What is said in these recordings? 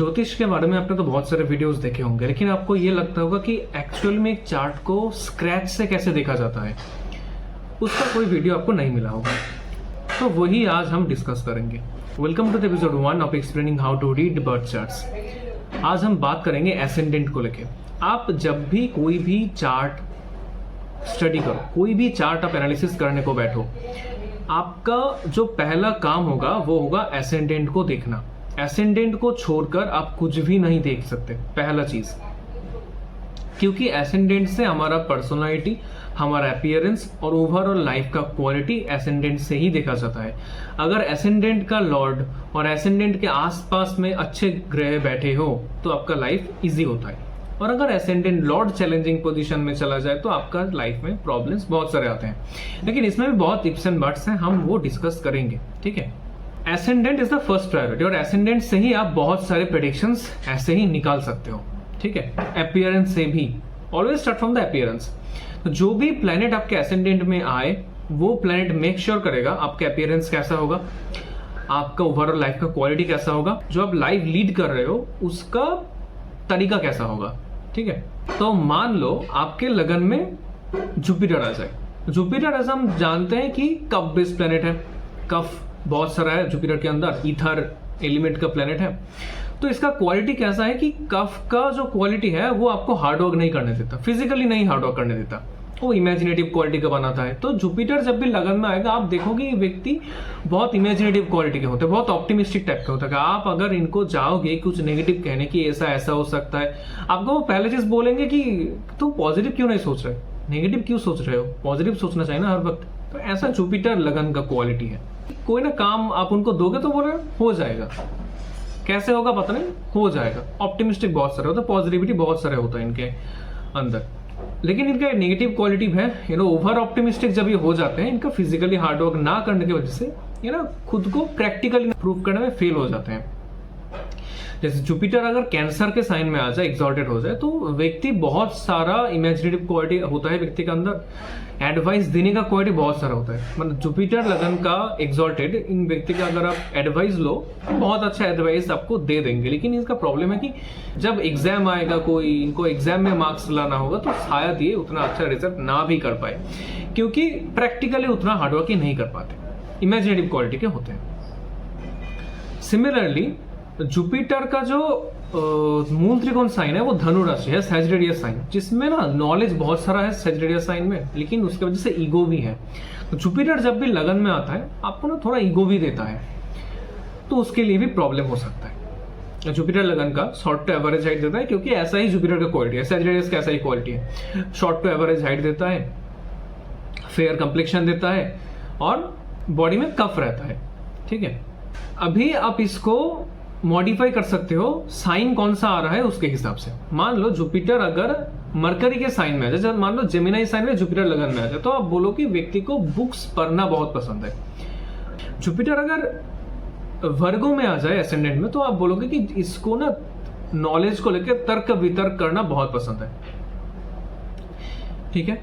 ज्योतिष के बारे में आपने तो बहुत सारे वीडियोस देखे होंगे, लेकिन आपको ये लगता होगा कि एक्चुअल में एक चार्ट को स्क्रैच से कैसे देखा जाता है, उसका कोई वीडियो आपको नहीं मिला होगा। तो वही आज हम डिस्कस करेंगे। Welcome to the episode 1 of explaining how to read birth charts. आज हम बात करेंगे एसेंडेंट को लेके। आप जब भी कोई भी चार्ट स्टडी करो, कोई भी चार्ट आप एनालिसिस करने को बैठो, आपका जो पहला काम होगा वो होगा एसेंडेंट को देखना। एसेंडेंट को छोड़कर आप कुछ भी नहीं देख सकते, पहला चीज, क्योंकि एसेंडेंट से हमारा पर्सनालिटी, हमारा अपीयरेंस और ओवरऑल लाइफ का क्वालिटी एसेंडेंट से ही देखा जाता है। अगर एसेंडेंट का लॉर्ड और एसेंडेंट के आसपास में अच्छे ग्रह बैठे हो तो आपका लाइफ इजी होता है, और अगर एसेंडेंट लॉर्ड चैलेंजिंग पोजीशन में चला जाए तो आपका लाइफ में प्रॉब्लम्स बहुत सारे आते हैं। लेकिन इसमें भी बहुत इप्स एंड बट्स हैं, हम वो डिस्कस करेंगे, ठीक है। Ascendant is the first priority, और एसेंडेंट से ही आप बहुत सारे प्रेडिक्शंस ऐसे ही निकाल सकते हो, ठीक है। अपीयरेंस से भी, always start from the appearance. तो जो भी प्लेनेट आपके एसेंडेंट में आए वो प्लेनेट मेक श्योर करेगा आपका अपीयरेंस कैसा होगा, आपका ओवरऑल लाइफ का क्वालिटी कैसा होगा, जो आप लाइफ लीड कर रहे हो उसका तरीका कैसा होगा, ठीक है। तो मान लो आपके लगन में जुपिटर आ जाए। जुपिटर ऐसा हम जानते हैं कि कफ बेस्ड प्लेनेट है, कफ बहुत सारा है जुपिटर के अंदर, ईथर एलिमेंट का प्लेनेट है। तो इसका क्वालिटी कैसा है कि कफ का जो क्वालिटी है वो आपको हार्डवर्क नहीं करने देता, फिजिकली नहीं हार्डवर्क करने देता, वो इमेजिनेटिव क्वालिटी का बनाता है। तो जुपिटर जब भी लगन में आएगा आप देखोगे ये व्यक्ति बहुत इमेजिनेटिव क्वालिटी के होते हैं, बहुत ऑप्टिमिस्टिक टाइप के होता है। आप अगर इनको जाओगे कुछ नेगेटिव कहने की ऐसा ऐसा हो सकता है, आपको वो पहले चीज बोलेंगे कि तुम पॉजिटिव क्यों नहीं सोच रहे, नेगेटिव क्यों सोच रहे हो, पॉजिटिव सोचना चाहिए ना हर वक्त। तो ऐसा जुपिटर लगन का क्वालिटी है। कोई ना काम आप उनको दोगे तो बोले हो जाएगा, कैसे होगा पता नहीं, हो जाएगा। ऑप्टिमिस्टिक बहुत सारे होता है, पॉजिटिविटी बहुत सारे होता है इनके अंदर। लेकिन इनका नेगेटिव क्वालिटी है, ओवर ऑप्टिमिस्टिक जब ये हो जाते हैं, इनका फिजिकली हार्डवर्क ना करने की वजह से खुद को प्रैक्टिकली प्रूव करने में फेल हो जाते हैं। जैसे जुपिटर अगर कैंसर के साइन में आ जाए, एग्जॉल्टेड हो जाए, तो व्यक्ति बहुत सारा इमेजिनेटिव क्वालिटी होता है व्यक्ति के अंदर, एडवाइस देने का क्वालिटी बहुत सारा होता है। मतलब जुपिटर लगन का एग्जॉल्टेड इन व्यक्ति का अगर आप एडवाइस लो तो बहुत अच्छा एडवाइस आपको दे देंगे। लेकिन इसका प्रॉब्लम है कि जब एग्जाम आएगा, कोई इनको एग्जाम में मार्क्स लाना होगा, तो शायद ये उतना अच्छा रिजल्ट ना भी कर पाए, क्योंकि प्रैक्टिकली उतना हार्डवर्क ही नहीं कर पाते, इमेजिनेटिव क्वालिटी के होते हैं। सिमिलरली जुपिटर का जो मूल त्रिकोण साइन है वो धनु राशि है, सैजिटेरियस साइन, जिसमें ना नॉलेज बहुत सारा है सैजिटेरियस साइन में, लेकिन उसके वजह से ईगो भी है। तो जुपिटर जब भी लगन में आता है आपको ना थोड़ा ईगो भी देता है, तो उसके लिए भी प्रॉब्लम हो सकता है। जुपिटर लगन का शॉर्ट टू एवरेज हाइट देता है, क्योंकि ऐसा ही जुपिटर का क्वालिटी है, सैजिटेरियस का ऐसा ही क्वालिटी है। शॉर्ट टू एवरेज हाइट देता है, फेयर कंप्लेक्शन देता है, और बॉडी में कफ रहता है, ठीक है। अभी आप इसको मॉडिफाई कर सकते हो, साइन कौन सा आ रहा है उसके हिसाब से। मान लो जुपिटर अगर मरकरी के साइन में आ जाए, मान लो जेमिनी साइन में जुपिटर लगन में आ जाए, तो आप बोलो कि व्यक्ति को बुक्स पढ़ना बहुत पसंद है। जुपिटर अगर वर्गो में आ जाए एसेंडेंट में, तो आप बोलोगे कि इसको ना नॉलेज को लेकर तर्क वितर्क करना बहुत पसंद है, ठीक है।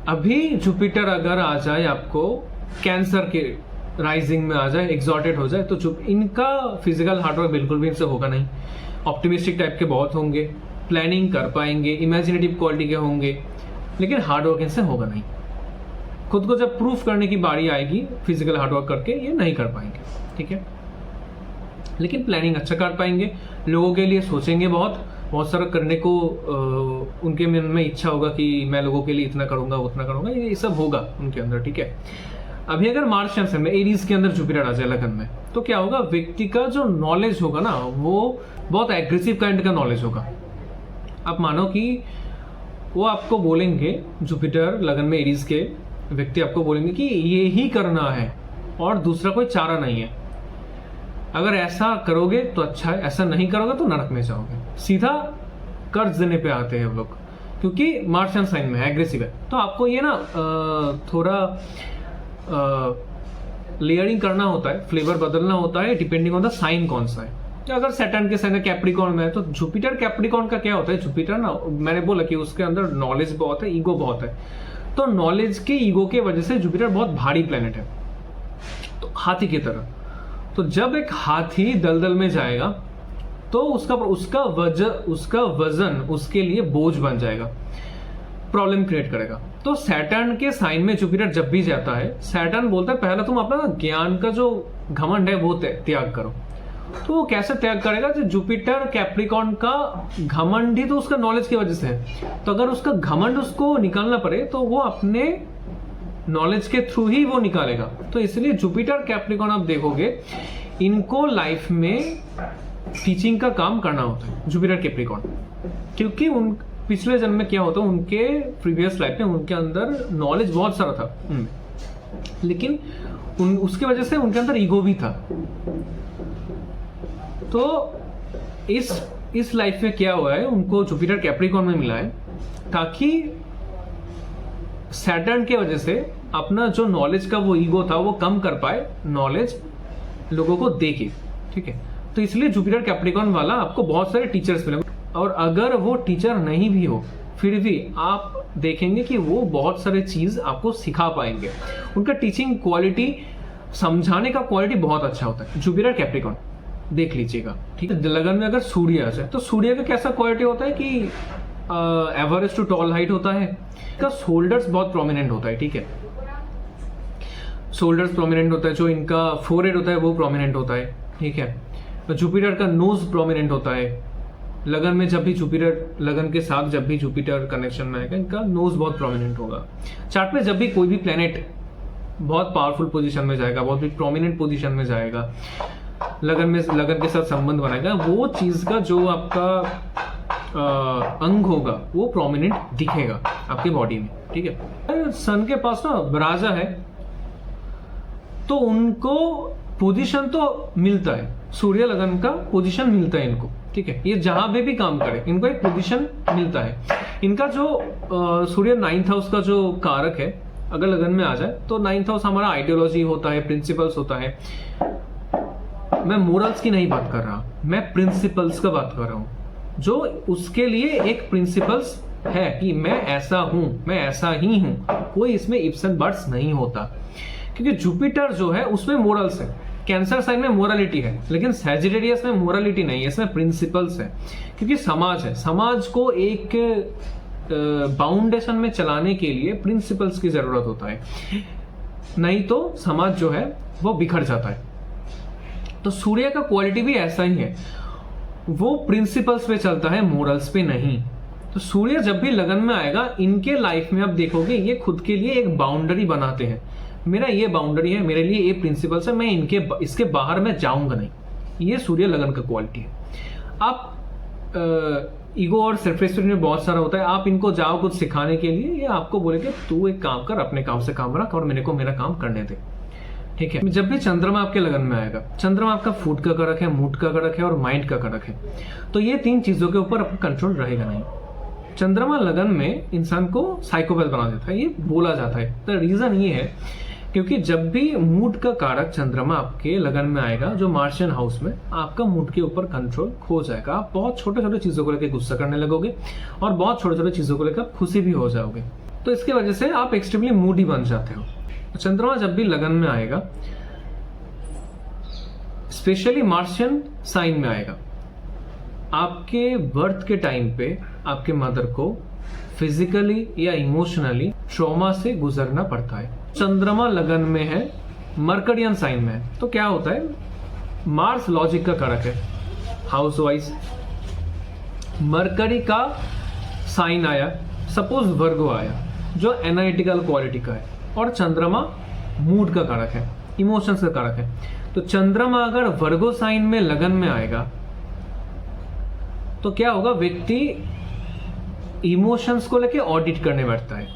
अभी जुपिटर अगर आ जाए आपको कैंसर के राइजिंग में आ जाए, एग्जॉर्टेड हो जाए, तो इनका फिजिकल हार्डवर्क बिल्कुल भी इनसे होगा नहीं। ऑप्टिमिस्टिक टाइप के बहुत होंगे, प्लानिंग कर पाएंगे, इमेजिनेटिव क्वालिटी के होंगे, लेकिन हार्डवर्क इनसे होगा नहीं। खुद को जब प्रूफ करने की बारी आएगी फिजिकल हार्डवर्क करके, ये नहीं कर पाएंगे, ठीक है। लेकिन प्लानिंग अच्छा कर पाएंगे, लोगों के लिए सोचेंगे, बहुत सारा करने को उनके मन में इच्छा होगा कि मैं लोगों के लिए इतना करूंगा उतना करूंगा, ये सब होगा उनके अंदर, ठीक है। अभी अगर मार्च में एरीज के अंदर जुपिटर आ जाए लगन में, तो क्या होगा, व्यक्ति का जो नॉलेज होगा ना वो बहुत एग्रेसिव काइंड का नॉलेज होगा। आप मानो कि वो आपको बोलेंगे, जुपिटर लगन में एरीज के व्यक्ति आपको बोलेंगे कि ये ही करना है और दूसरा कोई चारा नहीं है, अगर ऐसा करोगे तो अच्छा है, ऐसा नहीं करोगे तो नरक में जाओगे। सीधा कर्ज देने पे आते हैं लोग, क्योंकि मार्शियन साइन में है, एग्रेसिव है। तो आपको ये ना थोड़ा लेयरिंग करना होता है, फ्लेवर बदलना होता है, डिपेंडिंग ऑन द साइन कौन सा है। अगर सैटर्न के साइन कैप्रिकॉर्न में है, तो जुपिटर कैप्रिकॉर्न का क्या होता है, जुपिटर ना मैंने बोला कि उसके अंदर नॉलेज बहुत है, ईगो बहुत है। तो नॉलेज के ईगो के वजह से जुपिटर बहुत भारी प्लेनेट है, तो हाथी की तरह। तो जब एक हाथी दलदल में जाएगा तो उसका वजन उसके लिए बोझ बन जाएगा, प्रॉब्लम क्रिएट करेगा। तो सैटर्न के साइन में जुपिटर जब भी जाता है, सैटर्न बोलता है पहले तुम अपना ज्ञान का जो घमंड है वो त्याग करो। तो वो कैसे त्याग करेगा? जो जुपिटर कैप्रिकॉर्न का घमंड ही तो उसका नॉलेज की वजह से है। तो अगर उसका घमंड उसको निकालना पड़े तो वो अपने नॉलेज के थ्रू ही वो निकालेगा। तो इसलिए जुपिटर कैप्रिकॉर्न आप देखोगे इनको लाइफ में टीचिंग का काम करना होता है, जुपिटर कैप्रिकॉर्न, क्योंकि उन पिछले जन्म में क्या होता है, उनके प्रीवियस लाइफ में उनके अंदर नॉलेज बहुत सारा था, लेकिन उसकी वजह से उनके अंदर ईगो भी था। तो इस लाइफ में क्या हुआ है, उनको जुपिटर कैप्रिकॉर्न में मिला है ताकि सैटर्न के वजह से अपना जो नॉलेज का वो ईगो था वो कम कर पाए, नॉलेज लोगों को दे के। ठीक है, तो इसलिए जुपिटर कैप्रिकॉर्न वाला आपको बहुत सारे टीचर्स मिले, और अगर वो टीचर नहीं भी हो फिर भी आप देखेंगे कि वो बहुत सारे चीज आपको सिखा पाएंगे। उनका टीचिंग क्वालिटी, समझाने का क्वालिटी बहुत अच्छा होता है। जुपिटर कैप्रिकॉर्न देख लीजिएगा। ठीक है, लगन में अगर सूर्य आ जाए तो सूर्य का कैसा क्वालिटी होता है कि एवरेज टू टॉल हाइट होता है, इसका शोल्डर्स बहुत प्रोमिनेंट होता है। ठीक है, शोल्डर्स प्रोमिनेंट होता है, जो इनका फोरहेड होता है वो प्रोमिनेंट होता है। ठीक है, तो जुपिटर का नोज प्रोमिनेंट होता है। लगन में जब भी जुपिटर, लगन के साथ जब भी जुपिटर कनेक्शन में आएगा, इनका नोज बहुत प्रोमिनेंट होगा। चार्ट में जब भी कोई भी प्लेनेट बहुत पावरफुल पोजीशन में जाएगा, बहुत भी प्रोमिनेंट पोजीशन में जाएगा, लगन के साथ संबंध बनाएगा, वो चीज का जो आपका अंग होगा वो प्रोमिनेंट दिखेगा आपके बॉडी में। ठीक है, सन के पास ना राजा है तो उनको पोजीशन तो मिलता है, सूर्य लगन का पोजीशन मिलता है इनको। ठीक है, ये जहां पे भी काम करे इनको एक पोजीशन मिलता है। इनका जो सूर्य 9th हाउस का जो कारक है, अगर लगन में आ जाए तो 9th हाउस हमारा आइडियोलॉजी होता है, प्रिंसिपल्स होता है। मैं मोरल्स की नहीं बात कर रहा, मैं प्रिंसिपल्स का बात कर रहा हूं, जो उसके लिए एक प्रिंसिपल्स है कि मैं ऐसा हूं, मैं ऐसा ही हूं, कोई इसमें इफ्स एंड बट्स नहीं होता। क्योंकि जुपिटर जो है उसमें मोरल्स है, कैंसर साइन में मोरालिटी है, लेकिन सैजिटेरियस में मोरालिटी नहीं है, इसमें प्रिंसिपल्स है। क्योंकि समाज है, समाज को एक बाउंडेशन में चलाने के लिए प्रिंसिपल्स की जरूरत होता है, नहीं तो समाज जो है वो बिखर जाता है। तो सूर्य का क्वालिटी भी ऐसा ही है, वो प्रिंसिपल्स पे चलता है, मोरल्स पे नहीं। तो सूर्य जब भी लगन में आएगा, इनके लाइफ में आप देखोगे ये खुद के लिए एक बाउंड्री बनाते हैं। मेरा ये बाउंड्री है, मेरे लिए ये प्रिंसिपल्स है, मैं इसके बाहर मैं जाऊंगा नहीं। ये सूर्य लगन का क्वालिटी है। आप ईगो और सेल्फ रिस्पेक्ट में बहुत सारा होता है, आप इनको जाओ कुछ सिखाने के लिए, ये आपको बोलेंगे तू एक काम कर, अपने काम से काम रख और मेरे को मेरा काम करने दे। ठीक है, जब भी चंद्रमा आपके लगन में आएगा, चंद्रमा आपका फूड का कारक है, मूड का कारक है और माइंड का कारक है, तो ये तीन चीजों के ऊपर आपका कंट्रोल रहेगा नहीं। चंद्रमा लगन में इंसान को साइकोपैथ बना देता है, ये बोला जाता है। तो रीजन ये है क्योंकि जब भी मूड का कारक चंद्रमा आपके लगन में आएगा, जो मार्शियन हाउस में, आपका मूड के ऊपर कंट्रोल खो जाएगा। आप बहुत छोटे छोटे चीजों को लेकर गुस्सा करने लगोगे और बहुत छोटे छोटे चीजों को लेकर खुशी भी हो जाओगे। तो इसके वजह से आप एक्सट्रीमली मूडी बन जाते हो। चंद्रमा जब भी लगन में आएगा, स्पेशली मार्शियन साइन में आएगा, आपके बर्थ के टाइम पे आपके मदर को फिजिकली या इमोशनली ट्रॉमा से गुजरना पड़ता है। चंद्रमा लगन में है, मर्करियन साइन में है, तो क्या होता है, मार्स लॉजिक का कारक है, हाउस वाइज। मरकरी का साइन आया, सपोज वर्गो आया, जो एनालिटिकल क्वालिटी का है, और चंद्रमा मूड का कारक है, इमोशंस का कारक है। तो चंद्रमा अगर वर्गो साइन में लगन में आएगा तो क्या होगा, व्यक्ति इमोशंस को लेके ऑडिट करने बैठता है।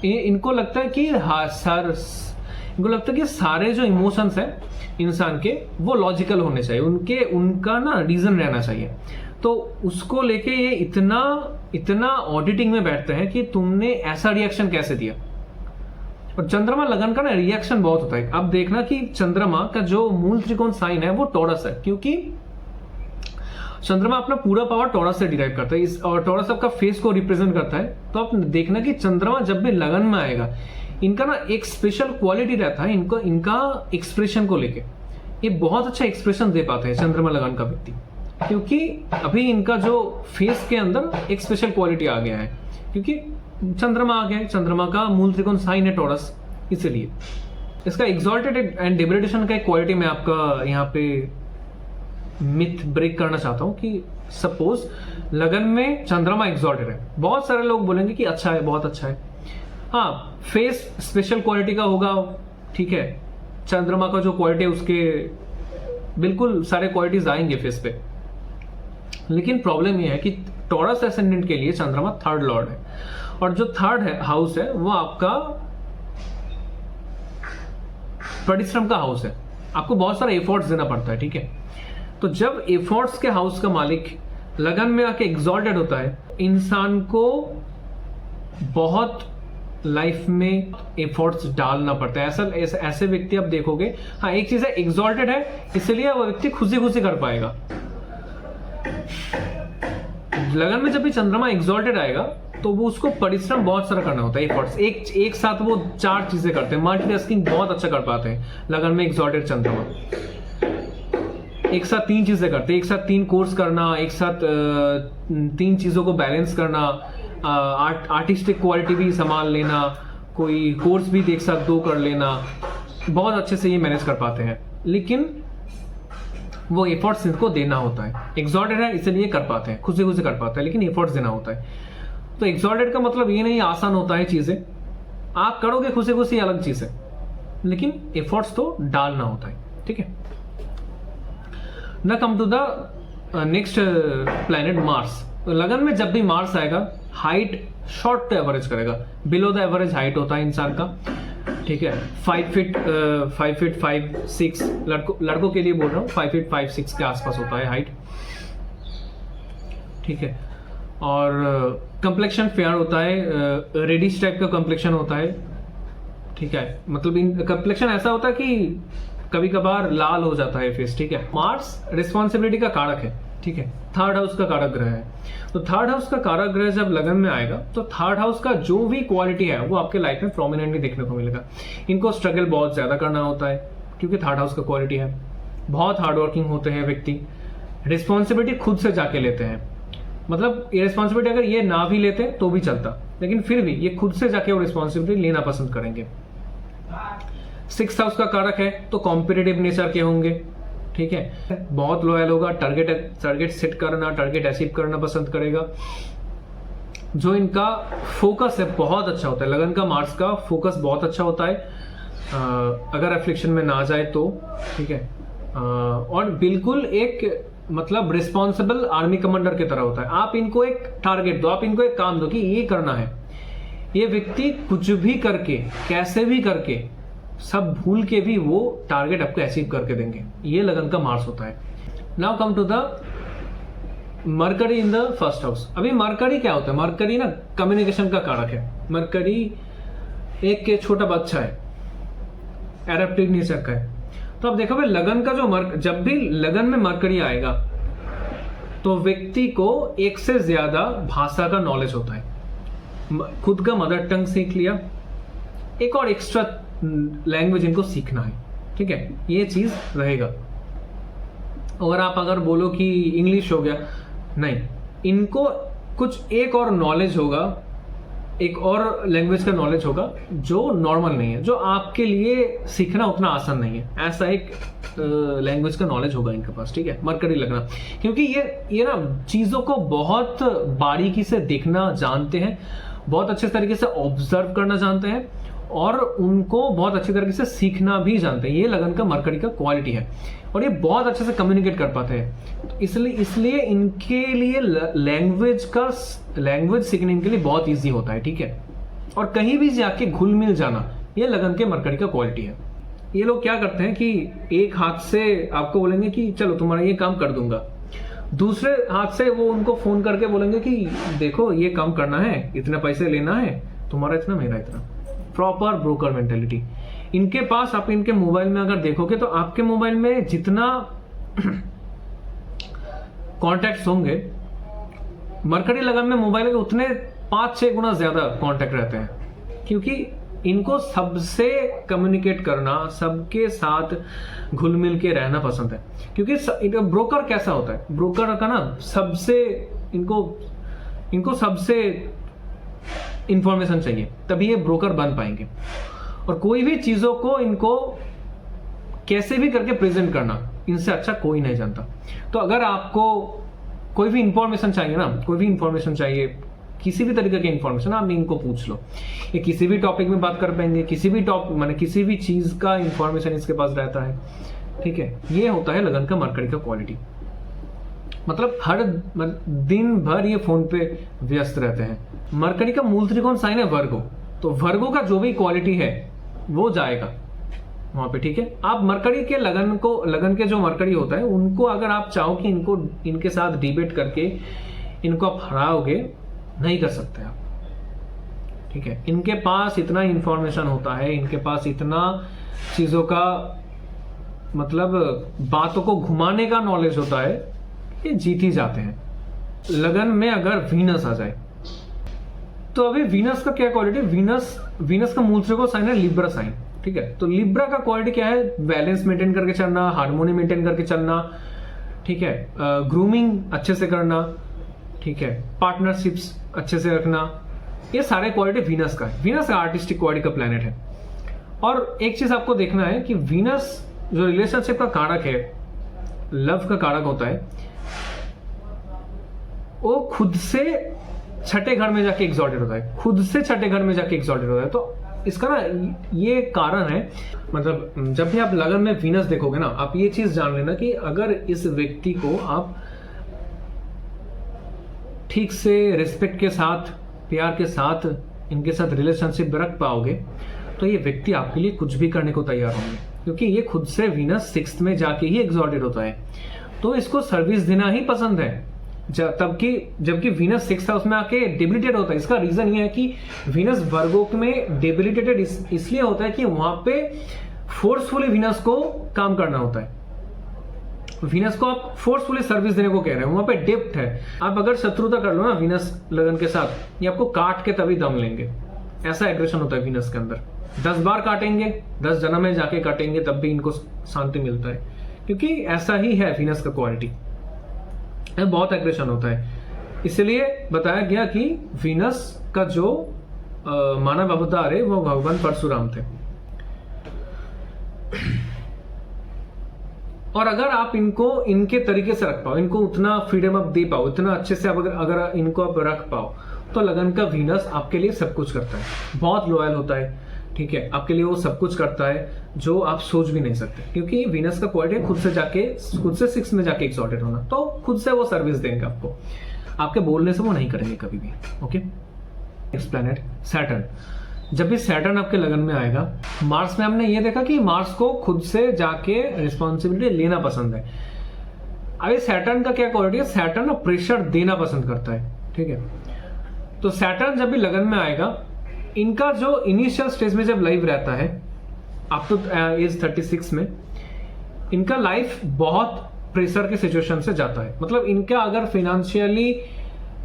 इनको लगता है कि इनको लगता है कि सारे जो इमोशंस हैं इंसान के वो लॉजिकल होने चाहिए, उनका ना रीजन रहना चाहिए। तो उसको लेके ये इतना ऑडिटिंग में बैठते हैं कि तुमने ऐसा रिएक्शन कैसे दिया। और चंद्रमा लगन का ना रिएक्शन बहुत होता है। अब देखना कि चंद्रमा का जो मूल त्रिकोण साइन है वो टॉरस है, क्योंकि चंद्रमा अपना पूरा पावर टॉरस से डिराइव करता है, और टॉरस आपका फेस को रिप्रेजेंट करता है। तो आप देखना कि चंद्रमा जब भी लगन में आएगा, इनका ना एक स्पेशल क्वालिटी रहता है, इनका एक्सप्रेशन को लेके ये बहुत अच्छा एक्सप्रेशन दे पाते हैं चंद्रमा लगन का व्यक्ति। क्योंकि अभी इनका जो फेस के अंदर एक स्पेशल क्वालिटी आ गया है, क्योंकि चंद्रमा आ गया है, चंद्रमा का मूल त्रिकोण साइन है टॉरस, इसलिए इसका एग्जॉल्टेड एंड डिब्रेडेशन का एक क्वालिटी मैं आपका यहाँ पे मिथ ब्रेक करना चाहता हूँ कि सपोज लगन में चंद्रमा एग्जॉल्टेड है, बहुत सारे लोग बोलेंगे कि अच्छा है, बहुत अच्छा है। हाँ, फेस स्पेशल क्वालिटी का होगा, ठीक है, चंद्रमा का जो क्वालिटी है उसके बिल्कुल सारे क्वालिटीज आएंगे फेस पे। लेकिन प्रॉब्लम यह है कि टॉरस एसेंडेंट के लिए चंद्रमा थर्ड लॉर्ड है, और जो थर्ड हाउस है वो आपका परिश्रम का हाउस है, आपको बहुत सारा एफर्ट्स देना पड़ता है, ठीक है। तो जब एफर्ट्स के हाउस का मालिक लगन में आके एग्जॉल्टेड होता है, इंसान को बहुत लाइफ में एफर्ट्स डालना पड़ता है। ऐसे व्यक्ति आप देखोगे, हाँ एक चीज है, एग्जॉल्टेड है इसलिए वो व्यक्ति खुशी खुशी कर पाएगा। लगन में जब भी चंद्रमा एग्जॉल्टेड आएगा तो वो उसको परिश्रम बहुत सारा करना होता है, एफर्ट्स एक साथ वो 4 चीजें करते हैं, मल्टीटास्किंग बहुत अच्छा कर पाते हैं लगन में एग्जॉल्टेड चंद्रमा। एक साथ 3 चीजें करते हैं, एक साथ 3 कोर्स करना, एक साथ 3 चीजों को बैलेंस करना, आर्टिस्टिक क्वालिटी भी संभाल लेना, कोई कोर्स भी एक साथ 2 कर लेना, बहुत अच्छे से ये मैनेज कर पाते हैं। लेकिन वो एफर्ट्स इनको देना होता है, एग्जॉल्टेड है इसलिए कर पाते हैं, खुशी खुशी कर पाते हैं, लेकिन एफर्ट्स देना होता है। तो एग्जॉल्टेड का मतलब ये नहीं आसान होता है चीजें, आप करोगे खुशी खुशी अलग चीज है, लेकिन एफर्ट्स तो डालना होता है, ठीक है। Now come to the next planet Mars. लगन में जब भी मार्स आएगा, हाइट शॉर्ट टू एवरेज करेगा, बिलो द एवरेज हाइट होता है इंसान का, ठीक है। 5 फीट 5 6 लड़कों के लिए बोल रहा हूँ, 5 फीट 5 6 के आसपास होता है हाइट, ठीक है। और कंप्लेक्शन फेयर होता है, रेडिश टाइप का कंप्लेक्शन होता है, ठीक है। मतलब कंप्लेक्शन ऐसा होता है कि कभी कभार लाल हो जाता है फेस, ठीक है। मार्स रिस्पॉन्सिबिलिटी का कारक है, ठीक है, थर्ड हाउस का कारक ग्रह है। तो थर्ड हाउस का कारक ग्रह जब लगन में आएगा तो थर्ड हाउस का जो भी क्वालिटी है वो आपके लाइफ में प्रोमिनेंटली देखने को मिलेगा। इनको स्ट्रगल बहुत ज्यादा करना होता है क्योंकि थर्ड हाउस का क्वालिटी है, बहुत हार्डवर्किंग होते हैं व्यक्ति, रिस्पॉन्सिबिलिटी खुद से जाके लेते हैं। मतलब ये रिस्पॉन्सिबिलिटी अगर ये ना भी लेते तो भी चलता, लेकिन फिर भी ये खुद से जाके वो रिस्पॉन्सिबिलिटी लेना पसंद करेंगे। 6th हाउस का कारक है तो कॉम्पिटिटिव नेचर के होंगे, ठीक है, बहुत लॉयल होगा, टारगेट सेट करना, टारगेट अचीव करना पसंद करेगा। जो इनका फोकस है बहुत अच्छा होता है, लगन का मार्स का फोकस बहुत अच्छा होता है, अगर एफ्लिक्शन में ना जाए तो, ठीक है। और बिल्कुल एक मतलब रिस्पॉन्सिबल आर्मी कमांडर की तरह होता है। आप इनको एक टारगेट दो, आप इनको एक काम दो कि ये करना है, ये व्यक्ति कुछ भी करके, कैसे भी करके, सब भूल के भी वो टारगेट आपको अचीव करके देंगे। ये लगन का मार्स होता है। Now come to the Mercury in the first house. अभी मरकरी क्या होता है? मरकरी ना कम्युनिकेशन का कारक है। मरकरी एक छोटा बच्चा है, एडेप्टिव नेचर का है। तो अब देखो भाई, लगन का जो जब भी लगन में मरकरी आएगा तो व्यक्ति को एक से ज्यादा भाषा का नॉलेज होता है। खुद का मदर टंग सीख लिया, एक और एक्स्ट्रा लैंग्वेज इनको सीखना है, ठीक है, ये चीज रहेगा। अगर आप बोलो कि इंग्लिश हो गया, नहीं, इनको कुछ एक और नॉलेज होगा, एक और लैंग्वेज का नॉलेज होगा जो नॉर्मल नहीं है, जो आपके लिए सीखना उतना आसान नहीं है। ऐसा एक लैंग्वेज का नॉलेज होगा इनके पास, ठीक है, मरकरी लगना, क्योंकि ये ना चीजों को बहुत बारीकी से देखना जानते हैं, बहुत अच्छे तरीके से ऑब्जर्व करना जानते हैं और उनको बहुत अच्छी तरीके से सीखना भी जानते हैं। ये लगन का मरकरी का क्वालिटी है और ये बहुत अच्छे से कम्युनिकेट कर पाते हैं। इसलिए इनके लिए लैंग्वेज सीखने के लिए बहुत इजी होता है, ठीक है। और कहीं भी जाके घुल मिल जाना, ये लगन के मरकरी का क्वालिटी है। ये लोग क्या करते हैं कि एक हाथ से आपको बोलेंगे कि चलो तुम्हारा ये काम कर दूंगा, दूसरे हाथ से वो उनको फोन करके बोलेंगे कि देखो ये काम करना है, इतने पैसे लेना है, तुम्हारा इतना मेरा इतना। प्रॉपर ब्रोकर मेंटेलिटी इनके पास। आप इनके मोबाइल में अगर देखोगे तो आपके मोबाइल में जितना कॉन्टैक्ट्स होंगे, मरकरी लगन में मोबाइल के उतने 5-6 गुना ज्यादा कॉन्टैक्ट रहते हैं, क्योंकि इनको सबसे कम्युनिकेट करना, सबके साथ घुल मिल के रहना पसंद है। क्योंकि ब्रोकर कैसा होता है, ब्रोकर का ना सबसे इनको सबसे इंफॉर्मेशन चाहिए, तभी ये ब्रोकर बन पाएंगे। और कोई भी चीजों को इनको कैसे भी करके प्रेजेंट करना, इनसे अच्छा कोई नहीं जानता। तो अगर आपको कोई भी इंफॉर्मेशन चाहिए ना, कोई भी इंफॉर्मेशन चाहिए, किसी भी तरीके की इंफॉर्मेशन, आप इनको पूछ लो, ये किसी भी टॉपिक में बात कर पाएंगे, किसी भी माने किसी भी चीज का इंफॉर्मेशन इसके पास रहता है। ठीक है, ये होता है लगन का मरकरी का क्वालिटी। मतलब हर दिन भर ये फोन पे व्यस्त रहते हैं। मरकरी का मूल त्रिकोण साइन है वर्गो, तो वर्गो का जो भी क्वालिटी है वो जाएगा वहां पे। ठीक है, आप मरकरी के लगन के जो मरकरी होता है उनको अगर आप चाहो कि इनके साथ डिबेट करके इनको आप हराओगे, नहीं कर सकते आप। ठीक है, इनके पास इतना इंफॉर्मेशन होता है, इनके पास इतना चीजों का मतलब बातों को घुमाने का नॉलेज होता है, ये जीत ही जाते हैं। लगन में अगर वीनस आ जाए तो अभी वीनस का क्या क्वालिटी, वीनस का मूल त्रिकोण साइन है लिब्रा साइन। ठीक है, तो लिब्रा का क्वालिटी क्या है, बैलेंस मेंटेन करके चलना, हार्मोनी मेंटेन करके चलना। ठीक है, ग्रूमिंग अच्छे से करना। ठीक है, पार्टनरशिप्स अच्छे से रखना, ये सारे क्वालिटी वीनस का है। वीनस आर्टिस्टिक क्वालिटी का प्लैनेट है। और एक चीज आपको देखना है कि वीनस जो रिलेशनशिप का कारक है, लव का कारक होता है, वो खुद से छठे घर में जाके एग्जॉल्टेड होता है, खुद से छठे घर में जाके एग्जॉल्टेड होता है। तो इसका ना ये कारण है, मतलब जब भी आप लगन में वीनस देखोगे ना, आप ये चीज जान लेना कि अगर इस व्यक्ति को आप ठीक से रिस्पेक्ट के साथ, प्यार के साथ इनके साथ रिलेशनशिप रख पाओगे तो ये व्यक्ति आपके लिए कुछ भी करने को तैयार होंगे, क्योंकि ये खुद से वीनस 6th में जाके ही एग्जॉल्टेड होता है। तो इसको सर्विस देना ही पसंद है, जबकि वीनस 6th हाउस में आके डेबिलिटेड होता है। इसका रीजन ये है कि वीनस वर्गो में डेबिलिटेटेड इसलिए होता है कि वहां पे फोर्सफुली वीनस को काम करना होता है। वीनस को आप फोर्सफुली सर्विस देने को कह रहे हैं, वहां पे डेप्थ है। आप अगर शत्रुता कर लो ना वीनस लगन के साथ, ये आपको काट के तभी दम लेंगे, ऐसा एग्रेशन होता है वीनस के अंदर। 10 बार काटेंगे, 10 जन्म में जाके काटेंगे, तब भी इनको शांति मिलता है, क्योंकि ऐसा ही है वीनस का क्वालिटी, बहुत एग्रेशन होता है। इसलिए बताया गया कि वीनस का जो मानव अवतार है वो भगवान परशुराम थे। और अगर आप इनको इनके तरीके से रख पाओ, इनको उतना फ्रीडम आप दे पाओ, इतना अच्छे से अगर इनको आप रख पाओ, तो लगन का वीनस आपके लिए सब कुछ करता है, बहुत लॉयल होता है। ठीक है, आपके लिए वो सब कुछ करता है जो आप सोच भी नहीं सकते, क्योंकि वीनस का क्वालिटी खुद से 6 में जाके एक्सॉर्टेड होना, तो खुद से वो सर्विस देंगे आपको, आपके बोलने से वो नहीं करेंगे कभी भी। Okay, next planet Saturn. जब भी सैटर्न आपके लगन में आएगा, मार्स में हमने ये देखा कि मार्स को खुद से जाके रिस्पॉन्सिबिलिटी लेना पसंद है। अभी सैटर्न का क्या क्वालिटी है, सैटर्न ना प्रेशर देना पसंद करता है। ठीक है, तो सैटर्न जब भी लगन में आएगा, इनका जो इनिशियल स्टेज में जब लाइफ रहता है अप टू एज 36 में, इनका लाइफ बहुत प्रेशर के सिचुएशन से जाता है। मतलब इनका अगर फाइनेंशियली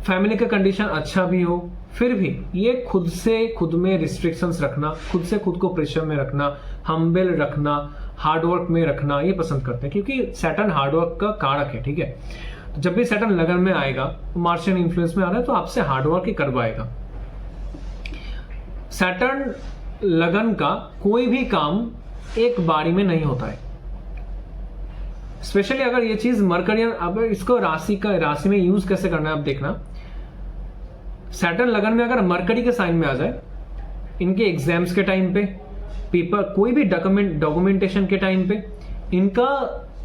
फैमिली का कंडीशन अच्छा भी हो, फिर भी ये खुद में रिस्ट्रिक्शंस रखना, खुद से खुद को प्रेशर में रखना, हम्बल रखना, हार्डवर्क में रखना ये पसंद करते हैं, क्योंकि सैटर्न हार्डवर्क का कारक है। ठीक है, तो जब भी सैटर्न लगन में आएगा, मार्शियन इन्फ्लुएंस में आ रहा है, तो आपसे हार्डवर्क ही करवाएगा। सैटर्न लगन का कोई भी काम एक बारी में नहीं होता है, स्पेशली अगर ये चीज मरकरियन। अब इसको राशि में यूज कैसे करना है आप देखना। सैटर्न लगन में अगर मरकरी के साइन में आ जाए, इनके एग्जाम्स के टाइम पे, पेपर कोई भी डॉक्यूमेंटेशन के टाइम पे, इनका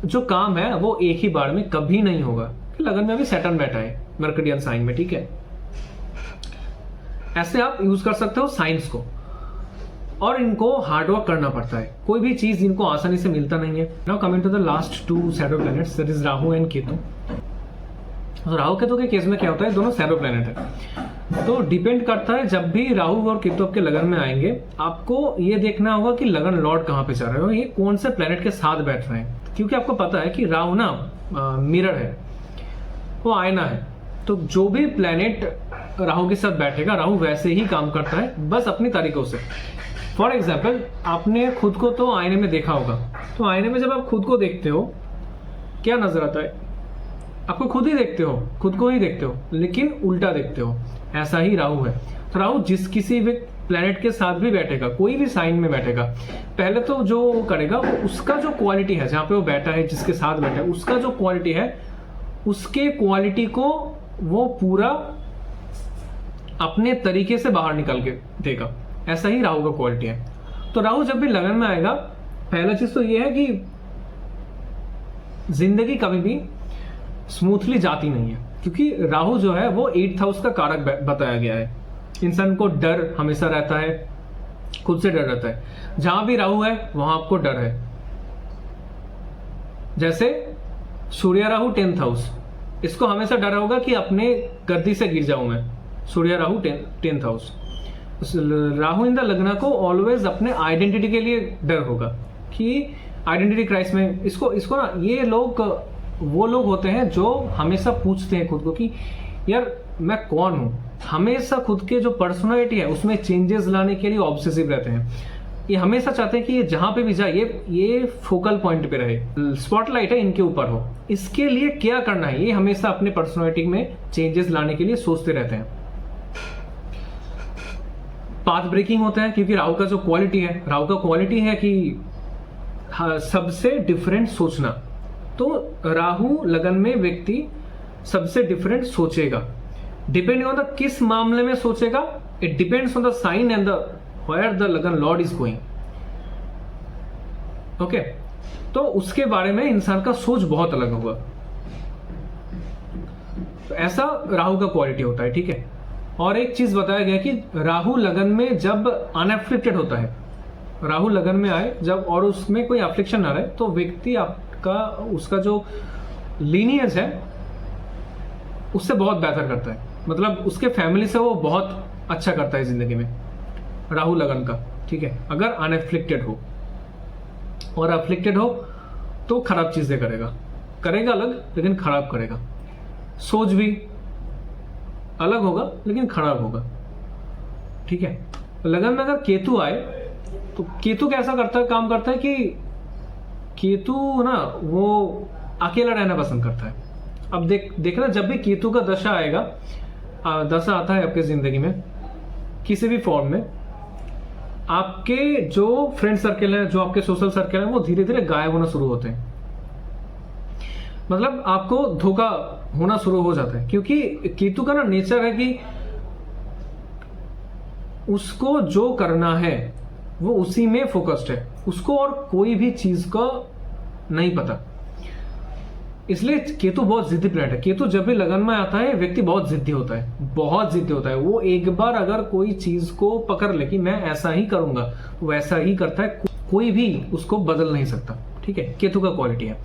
जो काम है वो एक ही बार में कभी नहीं होगा। लगन में अभी सैटर्न बैठा है मरकरियन साइन में। ठीक है, ऐसे आप यूज कर सकते हो साइंस को। और इनको हार्डवर्क करना पड़ता है, कोई भी चीज इनको आसानी से मिलता नहीं है। Now coming to the last 2 shadow planets, that is Rahu and Ketu. तो राहु केतु के केस में क्या होता है, दोनों शैडो प्लैनेट है, तो डिपेंड करता है। जब भी राहु और केतु आपके लगन में आएंगे, आपको ये देखना होगा कि लगन लॉर्ड कहां पे जा रहे हो, ये कौन से प्लैनेट के साथ बैठ रहे हैं, क्योंकि आपको पता है कि राहु ना मिरर है, वो आईना है। तो जो भी प्लैनेट राहु के साथ बैठेगा, राहु वैसे ही काम करता है, बस अपनी तरीकों से। फॉर एग्जाम्पल आपने खुद को तो आईने में देखा होगा, तो आईने में जब आप खुद को देखते हो क्या नजर आता है? आपको खुद ही देखते हो, खुद को ही देखते हो, लेकिन उल्टा देखते हो। ऐसा ही राहु है। तो राहु जिस किसी भी प्लेनेट के साथ भी बैठेगा, कोई भी साइन में बैठेगा, पहले तो जो करेगा उसका जो क्वालिटी है, जहां पे वो बैठा है, जिसके साथ बैठा है, उसका जो क्वालिटी है, उसके क्वालिटी को वो पूरा अपने तरीके से बाहर निकाल के देगा। ऐसा ही राहु का क्वालिटी है। तो राहु जब भी लगन में आएगा, पहला चीज तो ये है कि जिंदगी कभी भी स्मूथली जाती नहीं है, क्योंकि राहु जो है वो 8th हाउस का कारक बताया गया है। इंसान को डर हमेशा रहता है, खुद से डर रहता है। जहां भी राहु है वहां आपको डर है। जैसे सूर्य राहु 10th हाउस, इसको हमेशा डर होगा कि अपने गद्दी से गिर जाऊं मैं। Surya Rahu 10th house. Rahu in the लग्न को ऑलवेज अपने आइडेंटिटी के लिए डर होगा कि आइडेंटिटी क्राइसिस में इसको ना, ये लोग वो लोग होते हैं जो हमेशा पूछते हैं खुद को कि यार मैं कौन हूं। हमेशा खुद के जो पर्सनालिटी है उसमें चेंजेस लाने के लिए ऑब्सेसिव रहते हैं। ये हमेशा चाहते हैं कि ये जहां पे भी जाए ये फोकल पॉइंट पे रहे, स्पॉटलाइट है इनके ऊपर हो। इसके लिए क्या करना है, ये हमेशा अपने पर्सनालिटी में चेंजेस लाने के लिए सोचते रहते हैं। पाथ ब्रेकिंग होता है, क्योंकि राहु का जो क्वालिटी है, राहु का क्वालिटी है कि सबसे डिफरेंट सोचना। तो राहु लगन में व्यक्ति सबसे डिफरेंट सोचेगा। डिपेंडिंग ऑन द किस मामले में सोचेगा, it depends on the sign and the where the lagan lord is going. Okay, तो उसके बारे में इंसान का सोच बहुत अलग होगा। तो ऐसा राहु का क्वालिटी होता है, ठीक है। और एक चीज बताया गया कि राहु लगन में जब अनएफ्लिक्टेड होता है, राहु लगन में आए जब और उसमें कोई अफ्लिक्शन ना रहे, तो व्यक्ति आपका उसका जो लीनियज है उससे बहुत बेहतर करता है। मतलब उसके फैमिली से वो बहुत अच्छा करता है जिंदगी में, राहु लगन का, ठीक है। अगर अनएफ्लिक्टेड हो, और अफ्लिक्टेड हो तो खराब चीजें करेगा अलग, लेकिन खराब करेगा। सोच भी अलग होगा लेकिन खराब होगा, ठीक है। लगन में अगर केतु आए तो केतु कैसा काम करता है कि केतु ना वो अकेला रहना पसंद करता है। अब देखना, जब भी केतु का दशा आएगा, दशा आता है आपके जिंदगी में किसी भी फॉर्म में, आपके जो फ्रेंड सर्कल है, जो आपके सोशल सर्कल है, वो धीरे धीरे गायब होना शुरू होते हैं। मतलब आपको धोखा होना शुरू हो जाता है, क्योंकि केतु का ना नेचर है कि उसको जो करना है वो उसी में फोकस्ड है, उसको और कोई भी चीज का नहीं पता। इसलिए केतु बहुत जिद्दी प्लेनेट है। केतु जब भी लगन में आता है, व्यक्ति बहुत जिद्दी होता है, बहुत जिद्दी होता है। वो एक बार अगर कोई चीज को पकड़ ले कि मैं ऐसा ही करूंगा, वैसा ही करता है, कोई भी उसको बदल नहीं सकता, ठीक है। केतु का क्वालिटी है।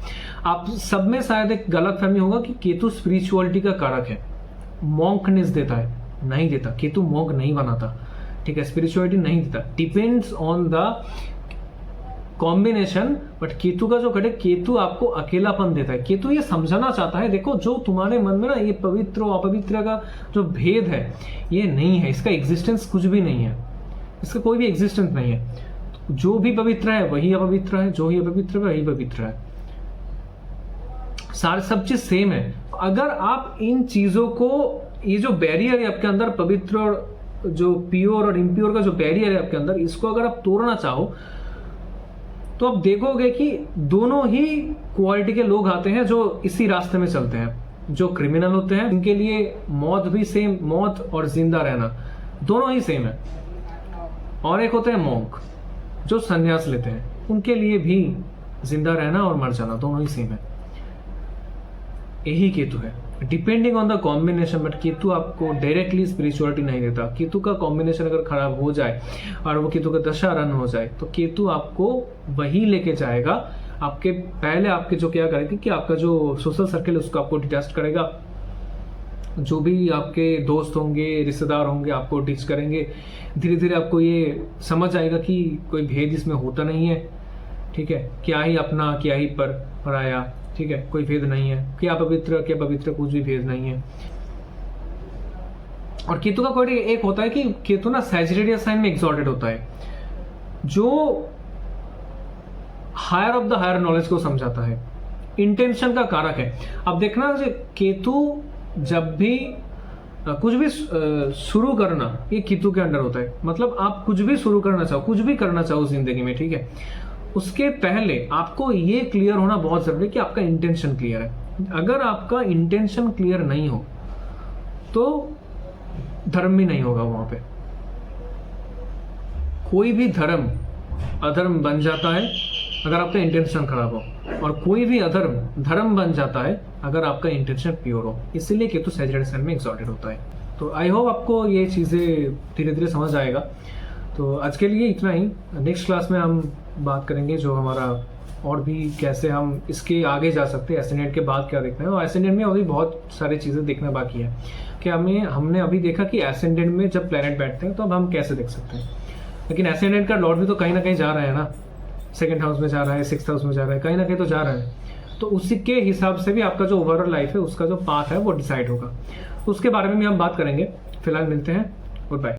आप सब में शायद एक गलत फहमी होगा कि केतु स्पिरिचुअलिटी का कारक है, मॉन्कनेस देता है, नहीं देता। केतु मॉन्क नहीं बनाता, ठीक है, स्पिरिचुअलिटी नहीं देता। Depends on the combination. But Ketu का जो घटे, केतु आपको अकेलापन देता है। केतु ये समझाना चाहता है, देखो जो तुम्हारे मन में ना ये पवित्र और अपवित्र का जो भेद है, ये नहीं है, इसका एग्जिस्टेंस कुछ भी नहीं है, इसका कोई भी एग्जिस्टेंस नहीं है। जो भी पवित्र है वही अपवित्र है, जो ही अपवित्र है वही पवित्र है, सारे सब चीज सेम है। अगर आप इन चीजों को, ये जो बैरियर है आपके अंदर, पवित्र और जो प्योर और इम्प्योर का जो बैरियर है आपके अंदर, इसको अगर आप तोड़ना चाहो तो आप देखोगे कि दोनों ही क्वालिटी के लोग आते हैं जो इसी रास्ते में चलते हैं। जो क्रिमिनल होते हैं उनके लिए मौत भी सेम, मौत और जिंदा रहना दोनों ही सेम है। और एक होते हैं मॉन्क जो संन्यास लेते हैं, उनके लिए भी जिंदा रहना और मर जाना दोनों ही सेम है। यही केतु है, depending on the combination. But Ketu आपको डायरेक्टली स्पिरिचुअलिटी नहीं देता। केतु का कॉम्बिनेशन अगर खराब हो जाए और वो केतु का दशा रन हो जाए, तो केतु आपको वही लेके जाएगा। आपके पहले आपके जो क्या करेगा कि आपका जो सोशल सर्कल है उसको आपको डिटेस्ट करेगा। जो भी आपके दोस्त होंगे, रिश्तेदार होंगे, आपको डिच करेंगे। धीरे धीरे आपको ये समझ आएगा कि कोई भेद इसमें होता नहीं है, ठीक है। क्या ही अपना, क्या ही पराया, ठीक है, कोई भेद नहीं है। क्या पवित्र, क्या पवित्र, कुछ भी भेद नहीं है। और केतु का कोई एक होता है कि केतु ना सैजिटेरियस साइन में एग्जॉल्टेड होता है। जो higher of the higher knowledge को समझाता है, इंटेंशन का कारक है। अब देखना केतु जब भी कुछ भी शुरू करना, ये केतु के अंडर होता है। मतलब आप कुछ भी शुरू करना चाहो, कुछ भी करना चाहो जिंदगी में, ठीक है, उसके पहले आपको ये क्लियर होना बहुत जरूरी है कि आपका इंटेंशन क्लियर है। अगर आपका इंटेंशन क्लियर नहीं हो तो धर्म भी नहीं होगा वहां पे। कोई भी धर्म अधर्म बन जाता है अगर आपका इंटेंशन खराब हो, और कोई भी अधर्म धर्म बन जाता है अगर आपका इंटेंशन प्योर हो। इसीलिए केतु सैजिटेरियस साइन में एक्सॉल्टेड होता है। तो आई होप आपको ये चीज़ें धीरे धीरे समझ आएगा। तो आज के लिए इतना ही। नेक्स्ट क्लास में हम बात करेंगे जो हमारा और भी कैसे हम इसके आगे जा सकते हैं, एसेंडेंट के बाद क्या देखना है। और एसेंडेंट में अभी बहुत सारी चीज़ें देखना बाकी है कि हमने अभी देखा कि एसेंडेंट में जब प्लैनेट बैठते हैं तो अब हम कैसे देख सकते हैं, लेकिन एसेंडेंट का लॉर्ड भी तो कहीं ना कहीं जा रहा है ना, 2nd हाउस में जा रहा है, 6th हाउस में जा रहा है, कहीं ना कहीं तो जा रहा है। तो उसी के हिसाब से भी आपका जो ओवरऑल लाइफ है उसका जो पाथ है वो डिसाइड होगा। उसके बारे में भी हम बात करेंगे। फिलहाल मिलते हैं, गुड बाय।